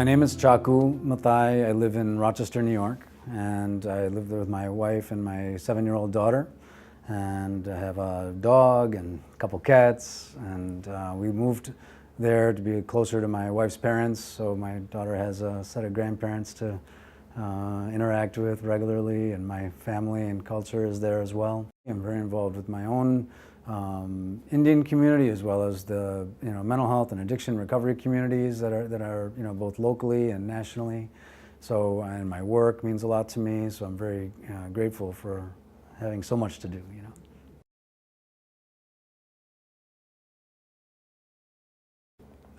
name is Chacku. I live in Rochester, New York, and I live there with my wife and my 7-year-old daughter. And I have a dog and a couple cats, and we moved there to be closer to my wife's parents, so my daughter has a set of grandparents to interact with regularly, and my family and culture is there as well. I'm very involved with my own Indian community, as well as the mental health and addiction recovery communities that are both locally and nationally. So, and my work means a lot to me, so I'm very grateful for having so much to do.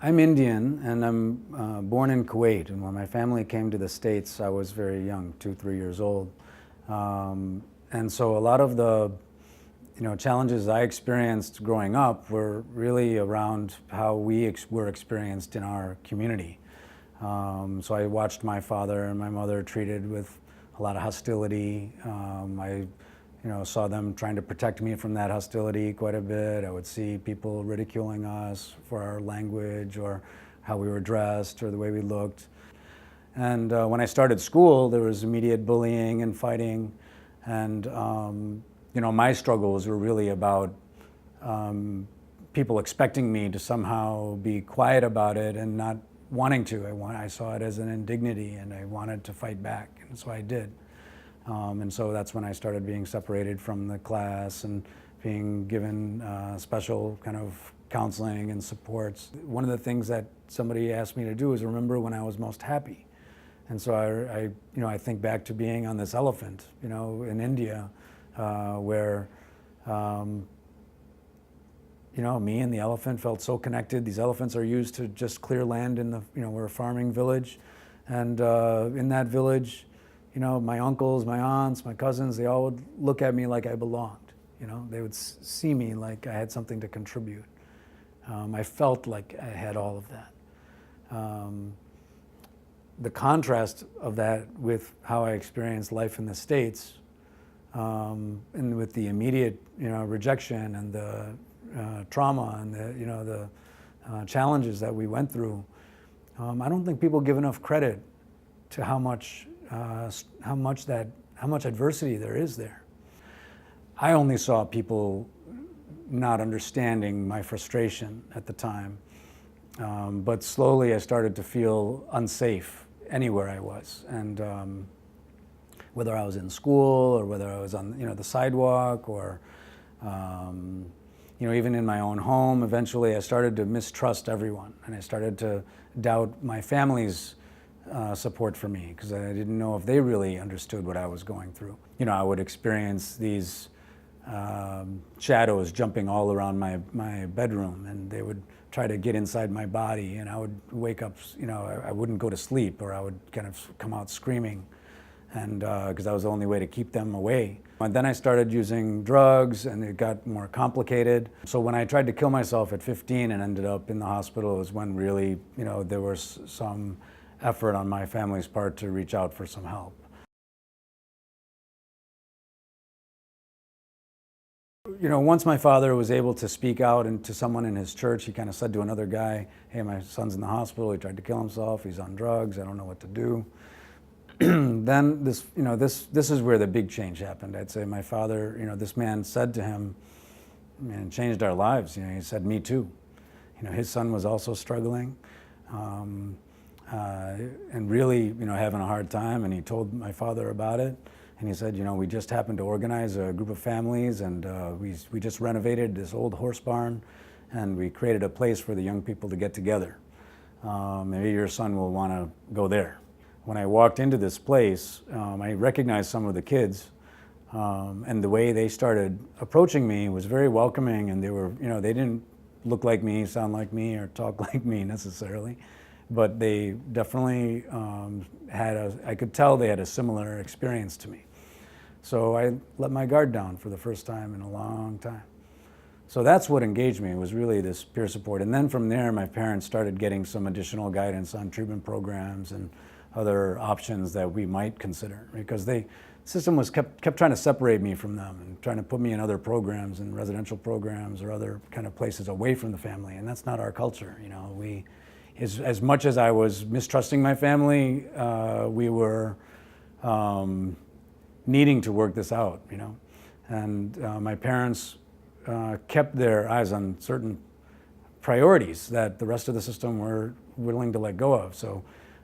I'm Indian, and I'm born in Kuwait, and when my family came to the States, I was very young, 2-3 years old. And so a lot of the challenges I experienced growing up were really around how we were experienced in our community. So I watched my father and my mother treated with a lot of hostility. I saw them trying to protect me from that hostility quite a bit. I would see people ridiculing us for our language or how we were dressed or the way we looked. And when I started school, there was immediate bullying and fighting. And my struggles were really about people expecting me to somehow be quiet about it and not wanting to. I saw it as an indignity, and I wanted to fight back, and so I did. And so that's when I started being separated from the class and being given special kind of counseling and supports. One of the things that somebody asked me to do is remember when I was most happy. And so I think back to being on this elephant, in India, where me and the elephant felt so connected. These elephants are used to just clear land we're a farming village. And in that village, my uncles, my aunts, my cousins, they all would look at me like I belonged. They would see me like I had something to contribute. I felt like I had all of that. The contrast of that with how I experienced life in the States, and with the immediate, rejection and the trauma and the challenges that we went through, I don't think people give enough credit to how much adversity there is there. I only saw people not understanding my frustration at the time, but slowly I started to feel unsafe anywhere I was, and whether I was in school or whether I was on the sidewalk or even in my own home. Eventually I started to mistrust everyone, and I started to doubt my family's support for me, because I didn't know if they really understood what I was going through. I would experience these shadows jumping all around my bedroom, and they would try to get inside my body, and I would wake up, I wouldn't go to sleep, or I would kind of come out screaming, and because that was the only way to keep them away. And then I started using drugs, and it got more complicated. So when I tried to kill myself at 15 and ended up in the hospital, was when really, there was some effort on my family's part to reach out for some help. Once my father was able to speak out and to someone in his church, he kind of said to another guy, "Hey, my son's in the hospital. He tried to kill himself. He's on drugs. I don't know what to do." Then this is where the big change happened. I'd say my father, this man said to him, and it changed our lives. He said, "Me too." His son was also struggling. And really, having a hard time, and he told my father about it, and he said, we just happened to organize a group of families, and we just renovated this old horse barn, and we created a place for the young people to get together. Maybe your son will want to go there. When I walked into this place, I recognized some of the kids, and the way they started approaching me was very welcoming, and they were, they didn't look like me, sound like me, or talk like me necessarily. But they definitely I could tell they had a similar experience to me. So I let my guard down for the first time in a long time. So that's what engaged me, was really this peer support. And then from there, my parents started getting some additional guidance on treatment programs and other options that we might consider, because the system was kept trying to separate me from them and trying to put me in other programs and residential programs or other kind of places away from the family. And that's not our culture. as much as I was mistrusting my family, we were needing to work this out, you know. And my parents kept their eyes on certain priorities that the rest of the system were willing to let go of. So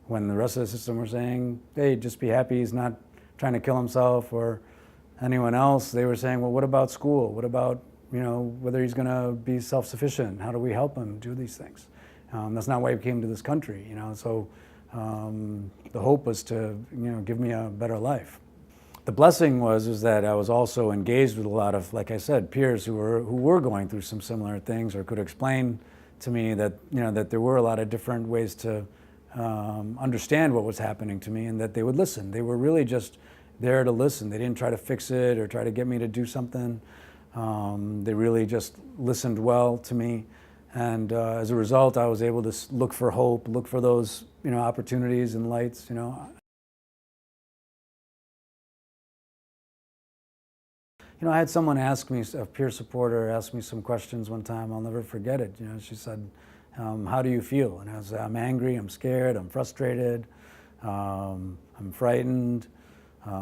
when the rest of the system were saying, hey, just be happy he's not trying to kill himself or anyone else, they were saying, well, what about school? What about, you know, whether he's going to be self-sufficient? How do we help him do these things? That's not why he came to this country, you know. So the hope was to, you know, give me a better life. The blessing was that I was also engaged with a lot of, like I said, peers who were going through some similar things, or could explain to me that, you know, that there were a lot of different ways to understand what was happening to me, and that they would listen. They were really just there to listen. They didn't try to fix it or try to get me to do something. They really just listened well to me. And as a result, I was able to look for hope, look for those, you know, opportunities and lights, you know. You know, I had someone ask me, a peer supporter asked me some questions one time. I'll never forget it. You know, she said, how do you feel? And I was, I'm angry, I'm scared, I'm frustrated, I'm frightened, you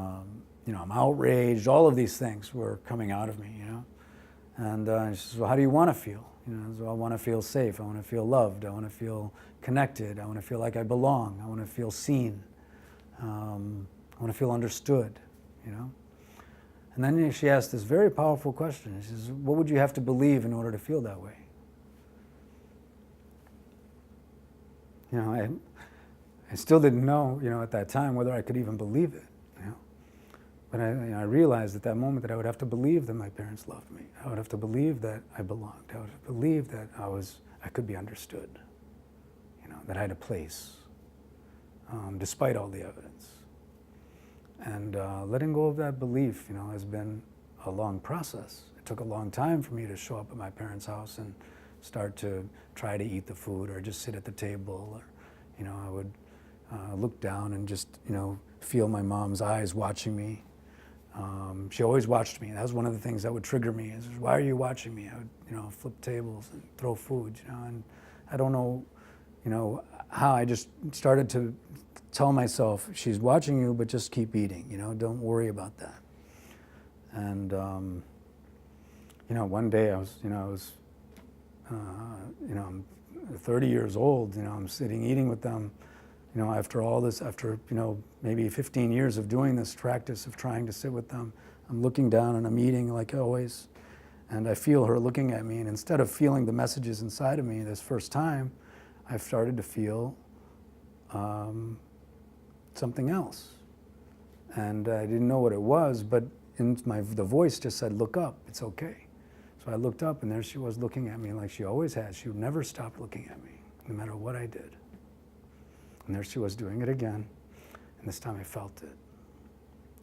know, I'm outraged. All of these things were coming out of me, you know. And she says, well, how do you want to feel? You know, so I want to feel safe. I want to feel loved. I want to feel connected. I want to feel like I belong. I want to feel seen. I want to feel understood, you know. And then she asked this very powerful question. She says, what would you have to believe in order to feel that way? You know, I still didn't know, you know, at that time whether I could even believe it, you know. But I realized at that moment that I would have to believe that my parents loved me. I would have to believe that I belonged. I would have to believe that I could be understood, you know, that I had a place, despite all the evidence. And letting go of that belief, you know, has been a long process. It took a long time for me to show up at my parents' house and start to try to eat the food or just sit at the table. Or, you know, I would look down and just, you know, feel my mom's eyes watching me. She always watched me. That was one of the things that would trigger me. Is, why are you watching me? I would, you know, flip tables and throw food, you know. And I don't know, you know, how I just started to tell myself, she's watching you, but just keep eating, you know, don't worry about that. And, you know, one day I was, you know, I'm 30 years old, you know, I'm sitting eating with them, you know, after all this, after, you know, maybe 15 years of doing this practice of trying to sit with them, I'm looking down and I'm eating like always, and I feel her looking at me, and instead of feeling the messages inside of me this first time, I've started to feel something else. And I didn't know what it was, but the voice just said, look up, it's okay. So I looked up, and there she was looking at me like she always had. She would never stop looking at me, no matter what I did. And there she was doing it again, and this time I felt it.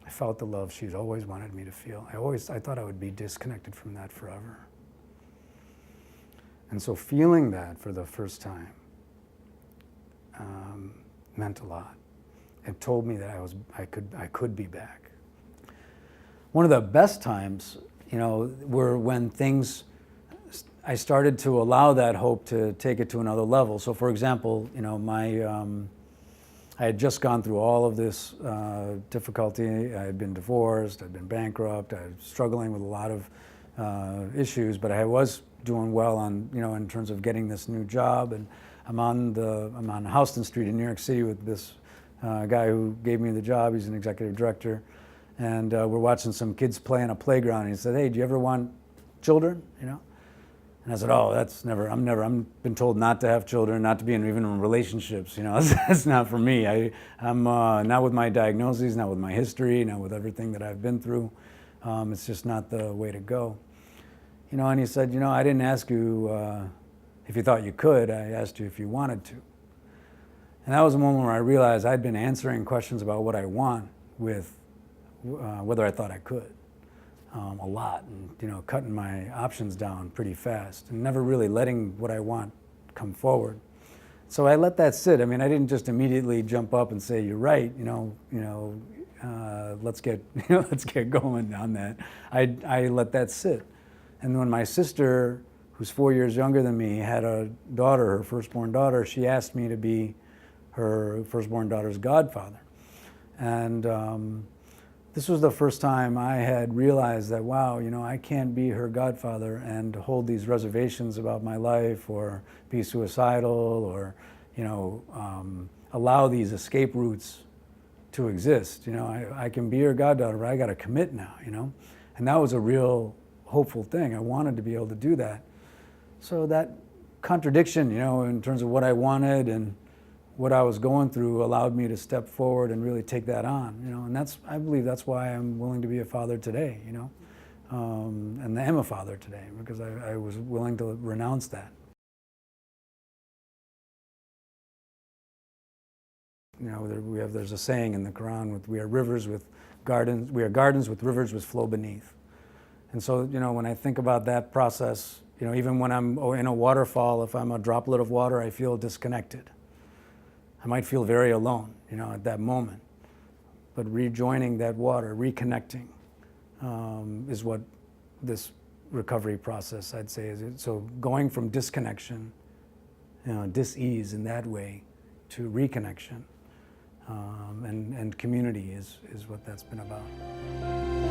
I felt the love she'd always wanted me to feel. I thought I would be disconnected from that forever. And so feeling that for the first time meant a lot. It told me that I could be back. One of the best times, you know, were when I started to allow that hope to take it to another level. So, for example, you know, I had just gone through all of this difficulty. I had been divorced. I'd been bankrupt. I was struggling with a lot of issues, but I was doing well on, you know, in terms of getting this new job. And I'm on Houston Street in New York City with this guy who gave me the job. He's an executive director, and we're watching some kids play on a playground. And he said, "Hey, do you ever want children?" You know, and I said, "Oh, that's never. I've been told not to have children, not to be even in relationships. You know, that's not for me. I'm not with my diagnoses, not with my history, not with everything that I've been through. It's just not the way to go." You know, and he said, "You know, I didn't ask you if you thought you could. I asked you if you wanted to." And that was a moment where I realized I'd been answering questions about what I want with whether I thought I could a lot, and, you know, cutting my options down pretty fast and never really letting what I want come forward. So I let that sit. I mean, I didn't just immediately jump up and say, "You're right, let's get let's get going on that." I let that sit. And when my sister who's 4 years younger than me, had a daughter, her firstborn daughter. She asked me to be her firstborn daughter's godfather. And this was the first time I had realized that, wow, you know, I can't be her godfather and hold these reservations about my life, or be suicidal, or, you know, allow these escape routes to exist. You know, I can be her goddaughter, but I got to commit now, you know? And that was a real hopeful thing. I wanted to be able to do that. So that contradiction, you know, in terms of what I wanted and what I was going through, allowed me to step forward and really take that on, you know. And that's, I believe that's why I'm willing to be a father today, you know, and I am a father today, because I was willing to renounce that. You know, there's a saying in the Quran, we are gardens with rivers which flow beneath. And so, you know, when I think about that process, you know, even when I'm in a waterfall, if I'm a droplet of water, I feel disconnected. I might feel very alone, you know, at that moment. But rejoining that water, reconnecting, is what this recovery process, I'd say, is. So going from disconnection, you know, dis-ease in that way, to reconnection, and community is what that's been about.